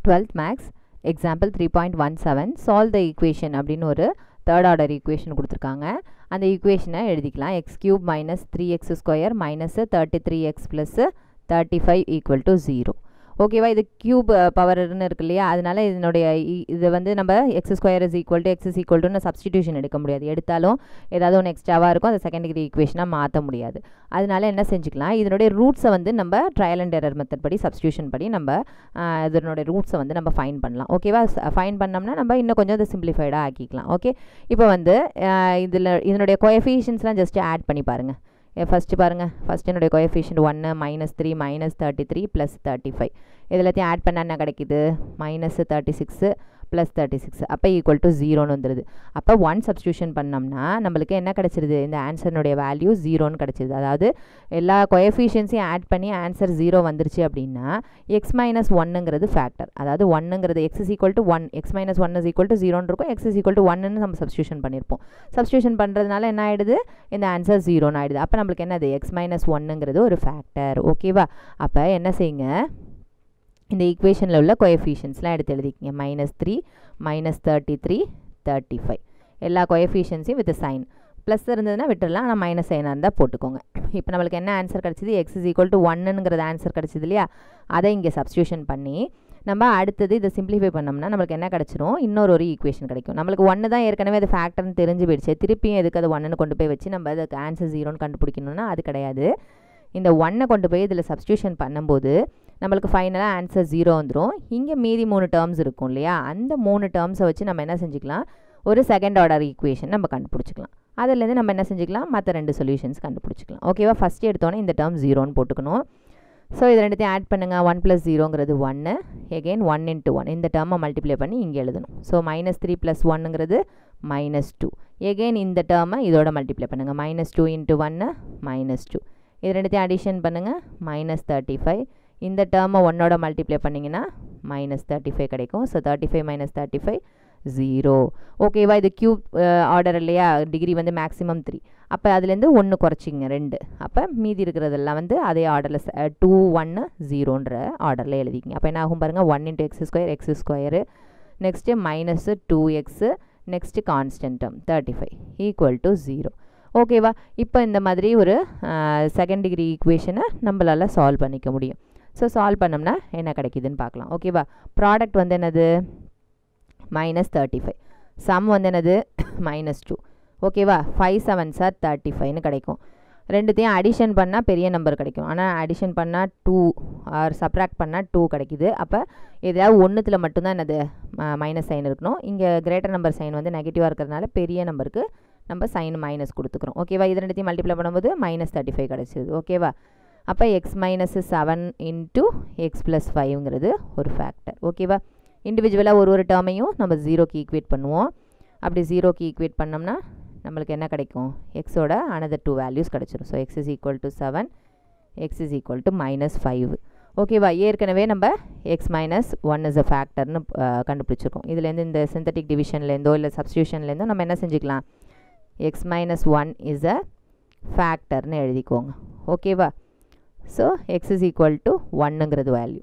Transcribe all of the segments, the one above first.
12th max example 3.17 solve the equation அப்படின்னு ஒரு third order equation கொடுத்திருக்காங்க. அந்த equationஐ எழுதிக்கலாம். x cube minus 3x square minus 33x plus 35 equal to 0. ஓகேவா, இது கியூப் பவர்னு இருக்கு இல்லையா, அதனால இதனுடைய இது வந்து நம்ம x square is equal to x is equal டுன்னு சப்ஸ்டிடியூஷன் எடுக்க முடியாது. எடுத்தாலும் ஏதாவது ஒன்று எக்ஸ்ட்ராவாக இருக்கும், அதை செகண்ட் டிகிரி ஈக்குவேஷனாக மாற்ற முடியாது. அதனால என்ன செஞ்சுக்கலாம், இதனுடைய ரூட்ஸை வந்து நம்ம ட்ரையல் அண்ட் எரர் மெத்தட் படி சப்ஸ்டியூஷன் படி நம்ம இதனுடைய ரூட்ஸை வந்து நம்ம ஃபைன் பண்ணலாம். ஓகேவா, ஃபைன் பண்ணோம்னா நம்ம இன்னும் கொஞ்சம் அதை சிம்பிளிஃபைடாக ஆக்கிக்கலாம். ஓகே, இப்போ வந்து இதனுடைய கோஎஃபிஷியன்ஸ்லாம் ஜஸ்ட் ஆட் பண்ணி பாருங்கள். ஃபஸ்ட்டு பாருங்கள், ஃபஸ்ட் என்னுடைய கோஎஃபிஷியன்ட் 1 -3 -33 ப்ளஸ் 35 இதெல்லாத்தையும் ஆட் பண்ணால் என்ன கிடைக்குது, -36 ப்ளஸ் 36 அப்போ ஈக்குவல் டு 0ன்னு வந்துடுது. அப்போ 1 சப்ஸ்டியூஷன் பண்ணோம்னா நம்மளுக்கு என்ன கிடச்சிருது, இந்த ஆன்சர்னுடைய வேல்யூ 0ன்னு கிடச்சிருது. அதாவது எல்லா கோஎஃபிஷியன்ஸையும் ஆட் பண்ணி ஆன்சர் 0 வந்துருச்சு அப்படின்னா எக்ஸ் மைனஸ் 1ங்கிறது ஃபேக்டர். அதாவது 1ங்கிறது x is equal to 1, x minus 1 is equal to 0ன்னு இருக்கும். எக்ஸ் இஸ் ஈக்குவல் டு 1ன்னு நம்ம சப்ஸ்டியூஷன் பண்ணியிருப்போம். சப்ஸ்டியூஷன் பண்ணுறதுனால என்ன ஆகிடுது, இந்த ஆன்சர் 0ன்னு ஆகிடுது. அப்போ நம்மளுக்கு என்னது, எக்ஸ் மைனஸ் 1ங்கிறது ஒரு ஃபேக்டர். ஓகேவா, அப்போ என்ன செய்யுங்க, இந்த ஈக்குவேஷனில் உள்ள கோஎஃபிஷியன்ஸ்லாம் எடுத்து எழுதிக்கிங்க. -3 -33 35 எல்லா கோஎஃபிஷியன்ஸையும் வித் சைன். ப்ளஸ் இருந்ததுன்னா விட்டுடலாம், ஆனால் மைனஸ் சைனாக இருந்தால் போட்டுக்கோங்க. இப்போ நம்மளுக்கு என்ன ஆன்சர் கிடச்சிது, எக்ஸ் இஸ் ஈக்குவல் டு 1ங்கிறது ஆன்சர் கிடச்சிது இல்லையா, அதை இங்கே சப்ஸ்டியூஷன் பண்ணி நம்ம அடுத்தது இதை சிம்பிளிஃபை பண்ணோம்னா நம்மளுக்கு என்ன கிடச்சிரும், இன்னொரு ஈக்குவேஷன் கிடைக்கும். நம்மளுக்கு 1 தான் ஏற்கனவே அது ஃபேக்டர்னு தெரிஞ்சு போயிடுச்சு. திருப்பியும் எதுக்கு அது 1ன்னு கொண்டு போய் வச்சு நம்ம அதுக்கு ஆன்சர் 0ன்னு கண்டுபிடிக்கணும்னா அது கிடையாது. இந்த 1 கொண்டு போய் இதில் சப்ஸ்டியூஷன் பண்ணும்போது நம்மளுக்கு ஃபைனலாக ஆன்சர் 0 வந்துடும். இங்கே மீதி 3 டேர்ம்ஸ் இருக்கும் இல்லையா, அந்த 3 டேர்ம்ஸை வச்சு நம்ம என்ன செஞ்சுக்கலாம், ஒரு செகண்ட் ஆர்டர் ஈக்குவேஷன் நம்ம கண்டுபிடிச்சிக்கலாம். அதிலேருந்து நம்ம என்ன செஞ்சுக்கலாம், மற்ற 2 சொல்யூஷன்ஸ் கண்டுபிடிச்சிக்கலாம். ஓகேவா, ஃபஸ்ட்டு எடுத்தோன்னே இந்த டேர்ம் 0ன்னு போட்டுக்கணும். ஸோ இது ரெண்டுத்தையும் ஆட் பண்ணுங்கள். 1 + 0ங்கிறது 1, எகெயின் 1 × 1 இந்த டேர்மை மல்டிப்ளை பண்ணி இங்கே எழுதணும். ஸோ -3 + 1ங்கிறது -2, எகெயின் இந்த டேர்மை இதோட மல்டிப்ளை பண்ணுங்கள். -2 × 1 -2 இது ரெண்டுத்தையும் அடிஷன் பண்ணுங்கள். -35 இந்த டேர்மை 1ஓட மல்டிப்ளை பண்ணிங்கன்னா -35 கிடைக்கும். ஸோ 35 - 35 0. ஓகேவா, இது கியூப் ஆர்டர் இல்லையா, டிகிரி வந்து மேக்ஸிமம் 3. அப்போ அதுலேருந்து 1 குறைச்சிங்க 2. அப்போ மீதி இருக்கிறதெல்லாம் வந்து அதே ஆர்டரில் 2 1 0ன்ற ஆர்டரில் எழுதிக்கிங்க. அப்போ என்ன ஆகும் பாருங்கள், 1 × x square next -2x next constant term 35 equal to 0. ஓகேவா, இப்போ இந்த மாதிரி ஒரு செகண்ட் டிகிரி ஈக்குவேஷனை நம்மளால் சால்வ் பண்ணிக்க முடியும். ஸோ சால்வ் பண்ணோம்னா என்ன கிடைக்குதுன்னு பார்க்கலாம். ஓகேவா, ப்ராடக்ட் வந்து என்னது, -35, சம் வந்து என்னது -2. ஓகேவா, 5 7s are 35ன்னு கிடைக்கும். ரெண்டுத்தையும் அடிஷன் பண்ணால் பெரிய நம்பர் கிடைக்கும், ஆனால் அடிஷன் பண்ணால் 2 ஆர் சப்ராக்ட் பண்ணால் 2 கிடைக்குது. அப்போ எதாவது ஒன்றுத்தில் மட்டும்தான் என்னது மைனஸ் சைன் இருக்கணும். இங்கே கிரேட்டர் நம்பர் சைன் வந்து நெகட்டிவாக இருக்கிறதுனால பெரிய நம்பருக்கு நம்ம சைன் மைனஸ் கொடுத்துக்கிறோம். ஓகேவா, இது ரெண்டுத்தையும் மல்டிப்ளை பண்ணும்போது -35 கிடச்சிது. ஓகேவா, அப்போ x - 7 × x + 5ங்கிறது ஒரு ஃபேக்டர். ஓகேவா, இண்டிவிஜுவலாக ஒரு டேர்மையும் நம்ம 0க்கு ஈக்குவேட் பண்ணுவோம். அப்படி 0க்கு ஈக்குவேட் பண்ணோம்னா நம்மளுக்கு என்ன கிடைக்கும், எக்ஸோட another 2 வேல்யூஸ் கிடச்சிரும். So x is equal to 7, x is equal to -5. ஓகேவா, ஏற்கனவே நம்ம x - 1 is a ஃபேக்டர்னு கண்டுபிடிச்சிருக்கோம். இதுலேருந்து இந்த சிந்தட்டிக் டிவிஷன்லேருந்தோ இல்லை சப்ஸ்டியூஷன்லேருந்தோ நம்ம என்ன செஞ்சுக்கலாம், x - 1 is a ஃபேக்டர்னு எழுதிக்கோங்க. ஓகேவா, so x is equal to 1ங்கிறது value.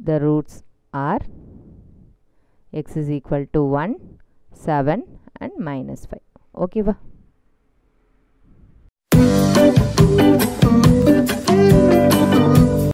The roots are x is equal to 1, 7 and -5. ஓகேவா.